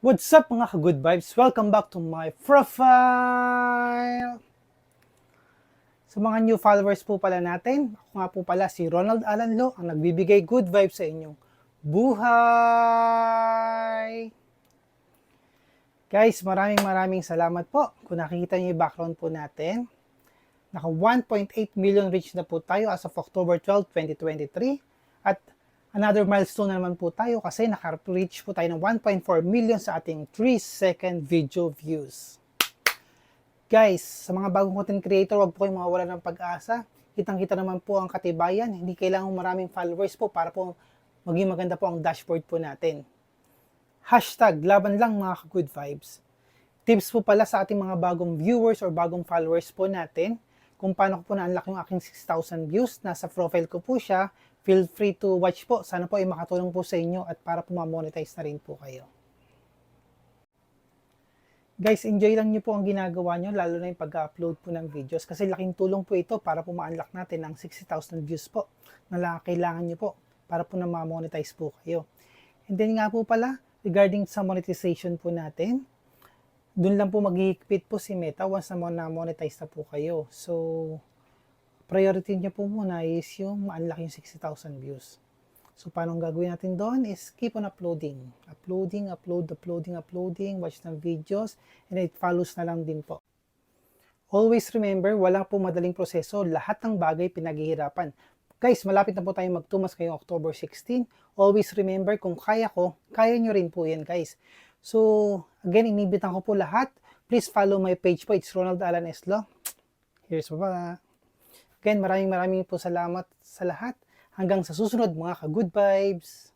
What's up mga ka-good vibes? Welcome back to my profile! Sa mga new followers po pala natin, ako nga po pala si Ronald Alanlo ang nagbibigay good vibes sa inyong buhay! Guys, maraming salamat po. Kung nakikita niyo yung background po natin, naka 1.8 million reach na po tayo as of October 12, 2023. At another milestone na naman po tayo kasi naka-reach po tayo ng 1.4 million sa ating 3-second video views. Guys, sa mga bagong content creator, huwag po kayong mawawala ng pag-asa. Kitang-kita naman po ang katibayan. Hindi kailangan maraming followers po para po maging maganda po ang dashboard po natin. Hashtag laban lang mga good vibes. Tips po pala sa ating mga bagong viewers or bagong followers po natin kung paano ko po na-unlock yung aking 6,000 views. Nasa profile ko po siya. Feel free to watch po. Sana po ay makatulong po sa inyo at para po ma-monetize na rin po kayo. Guys, enjoy lang nyo po ang ginagawa nyo, lalo na yung pag-upload po ng videos. Kasi laking tulong po ito para po ma-unlock natin ang 60,000 views po na kailangan nyo po para po na ma-monetize po kayo. And then nga po pala, regarding sa monetization po natin, dun lang po maghihigpit po si Meta once na monetize na po kayo. So, priority nyo po muna is yung ma-unlock yung 60,000 views. So, paano gagawin natin doon is keep on uploading. Uploading, watch ng videos, and it follows na lang din po. Always remember, wala po madaling proseso. Lahat ng bagay pinaghihirapan. Guys, malapit na po tayo magtumas ngayong October 16. Always remember, kung kaya ko, kaya nyo rin po yan, guys. So, again, inibitan ko po lahat. Please follow my page po. It's Ronald Alan Eslo. Here's pa. Again, maraming po salamat sa lahat. Hanggang sa susunod mga ka-good vibes.